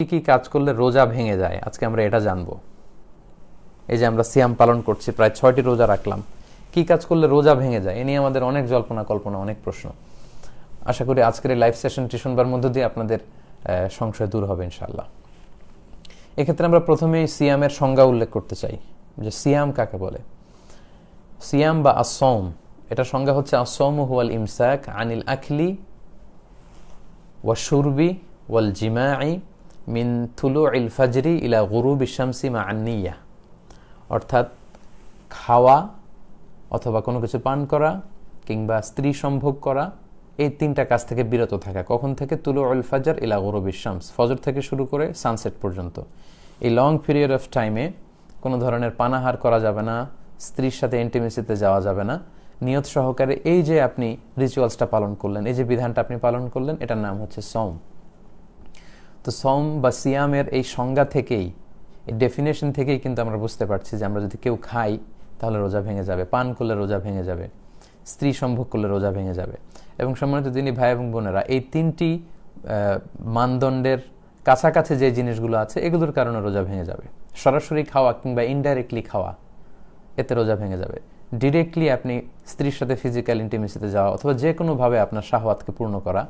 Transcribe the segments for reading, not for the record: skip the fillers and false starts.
কি কি কাজ করলে রোজা ভেঙে যায় আজকে আমরা এটা জানবো। এই যে আমরা সিয়াম পালন করছি, প্রায় 6টি রোজা রাখলাম, কি কাজ করলে রোজা ভেঙে যায় এ নিয়ে আমাদের অনেক জল্পনা কল্পনা, অনেক প্রশ্ন। আশা করি আজকের এই লাইভ সেশনটি শুনবার মধ্য দিয়ে আপনাদের সংশয় দূর হবে ইনশাআল্লাহ। এক্ষেত্রে আমরা প্রথমেই সিয়ামের সংজ্ঞা উল্লেখ করতে চাই যে সিয়াম কাকে বলে। সিয়াম বা আসওম, এটা সংজ্ঞা হচ্ছে আসওমু হুয়াল ইমসাক আনিল আখলি ওয়া শুরবি ওয়াল জিমাই মিন তুলুইল ফাজরি ইলা গুরুবি শামসি মা আন-নিয়া। অর্থাৎ খাওয়া অথবা কোনো কিছু পান করা কিংবা স্ত্রী সম্ভোগ করা, এই তিনটা কাজ থেকে বিরত থাকা। কখন থেকে? তুলুউল ফাজর ইলা গুরুবি শামস, ফজর থেকে শুরু করে সানসেট পর্যন্ত। এই লং পিরিয়ড অফ টাইমে কোনো ধরনের পানাহার করা যাবে না, স্ত্রীর সাথে ইন্টিমেসিতে যাওয়া যাবে না। নিয়ত সহকারে এই যে আপনি রিচুয়ালসটা পালন করলেন, এই যে বিধানটা আপনি পালন করলেন, এটার নাম হচ্ছে সওম। তো সওম বা সিয়ামের এই সংজ্ঞা থেকেই, এই ডেফিনেশন থেকেই কিন্তু আমরা বুঝতে পারছি যে আমরা যদি কেউ খাই তাহলে রোজা ভেঙে যাবে, পান করলে রোজা ভেঙে যাবে, স্ত্রী সম্ভোগ করলে রোজা ভেঙে যাবে। এবং সম্মানিত দিনী ভাই এবং বোনেরা, এই তিনটি মানদণ্ডের কাছাকাছি যে জিনিসগুলো আছে এগুলোর কারণে রোজা ভেঙে যাবে। সরাসরি খাওয়া কিংবা ইনডাইরেক্টলি খাওয়া, এতে রোজা ভেঙে যাবে। ডিরেক্টলি আপনি স্ত্রীর সাথে ফিজিক্যাল ইন্টিমেসিতে যাওয়া অথবা যে কোনোভাবে আপনার শাহওয়াতকে পূর্ণ করা,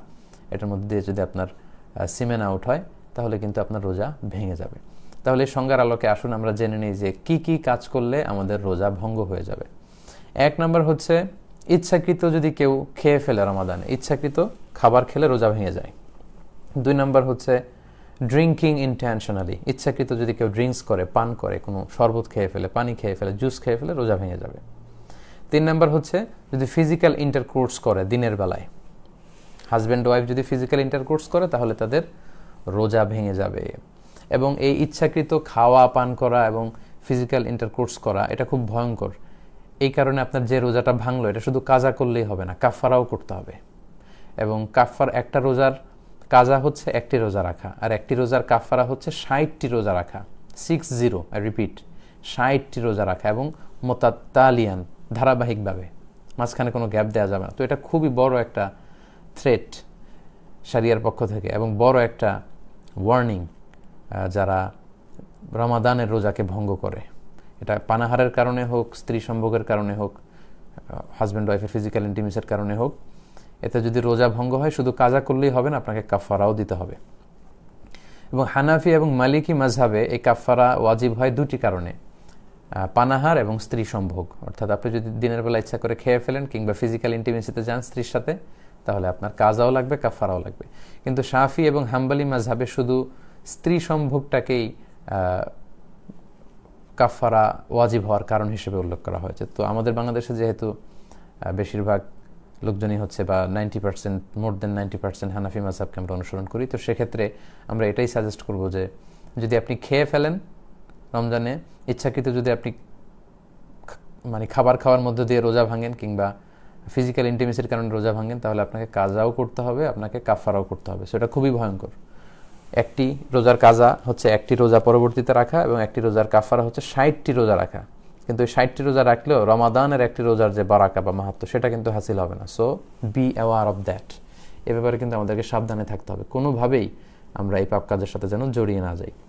এটার মধ্যে দিয়ে যদি আপনার সিমেন আউট হয় তাহলে কিন্তু আপনার রোজা ভেঙে যাবে। তাহলে এই সংজ্ঞার আলোকে আসুন আমরা জেনে নিই যে কি কি কাজ করলে আমাদের রোজা ভঙ্গ হয়ে যাবে। 1 নম্বর হচ্ছে ইচ্ছাকৃত যদি কেউ খেয়ে ফেলে, রমাদানে ইচ্ছাকৃত খাবার খেলে রোজা ভেঙে যায়। 2 নম্বর হচ্ছে ড্রিঙ্কিং ইন্টেনশনালি, ইচ্ছাকৃত যদি কেউ ড্রিঙ্কস করে, পান করে, কোনো শরবত খেয়ে ফেলে, পানি খেয়ে ফেলে, জুস খেয়ে ফেলে, রোজা ভেঙে যাবে। 3 নম্বর হচ্ছে যদি ফিজিক্যাল ইন্টারকোর্স করে দিনের বেলায়, হাজব্যান্ড ওয়াইফ যদি ফিজিক্যাল ইন্টারকোর্স করে তাহলে তাদের রোজা ভেঙে যাবে। এবং এই ইচ্ছাকৃত খাওয়া, পান করা এবং ফিজিক্যাল ইন্টারকোর্স করা এটা খুব ভয়ঙ্কর। এই কারণে আপনার যে রোজাটা ভাঙলো এটা শুধু কাজা করলেই হবে না, কাফারাও করতে হবে। এবং একটা রোজার কাজা হচ্ছে একটি রোজা রাখা, আর একটি রোজার কাফারা হচ্ছে 60টি রোজা রাখা। 60, আই রিপিট, 60টি রোজা রাখা এবং মোতাত্তালিয়ান, ধারাবাহিকভাবে, মাঝখানে কোনো গ্যাপ দেওয়া যাবে না। তো এটা খুবই বড় একটা থ্রেট শরিয়ার পক্ষ থেকে এবং বড় একটা ওয়ার্নিং যারা রমাদানের রোজাকে ভঙ্গ করে। এটা পানাহারের কারণে হোক, স্ত্রী সম্ভোগের কারণে হোক, হাজব্যান্ড ওয়াইফের ফিজিক্যাল ইন্টিমেসির কারণে হোক, এতে যদি রোজা ভঙ্গ হয় শুধু কাজা করলেই হবে না, আপনাকে কাফারাও দিতে হবে। এবং হানাফি এবং মালিকি মাযহাবে এই কাফারা ওয়াজিব হয় 2টি কারণে, পানাহার এবং স্ত্রী সম্ভোগ। অর্থাৎ আপনি যদি দিনের বেলা ইচ্ছা করে খেয়ে ফেলেন কিংবা ফিজিক্যাল ইন্টিমেসিতে যান স্ত্রীর সাথে, তাহলে আপনার কাজাও লাগবে, কাফারাও লাগবে। কিন্তু শাফি এবং হাম্বলি মাযহাবে শুধু স্ত্রী সম্ভোগটাকেই কাফারা ওয়াজিব হওয়ার কারণ হিসেবে উল্লেখ করা হয়েছে। তো আমাদের বাংলাদেশে যেহেতু বেশিরভাগ লোকজনই হচ্ছে বা 90%, মোর দেন 90% হানাফি মাযহাবকে আমরা অনুসরণ করি, তো সেক্ষেত্রে আমরা এটাই সাজেস্ট করব যে যদি আপনি খেয়ে ফেলেন রমজানে ইচ্ছাকৃত, যদি আপনি খাবার খাওয়ার মধ্য দিয়ে রোজা ভাঙেন কিংবা ফিজিক্যাল ইন্টিমেসির কারণে রোজা ভাঙেন, তাহলে আপনাকে কাজাও করতে হবে, আপনাকে কাফারাও করতে হবে। সেটা খুবই ভয়ঙ্কর। একটি রোজার কাজা হচ্ছে একটি রোজা পরবর্তীতে রাখা এবং একটি রোজার কাফারা হচ্ছে 60টি রোজা রাখা। কিন্তু এই 60টি রোজা রাখলেও রমাদানের একটি রোজার যে বারাকা বা মাহাত্ম্য সেটা কিন্তু হাসিল হবে না। So be aware of that. এ ব্যাপারে কিন্তু আমাদেরকে সাবধানে থাকতে হবে, কোনোভাবেই আমরা এই পাপ কাজের সাথে যেন জড়িয়ে না যাই।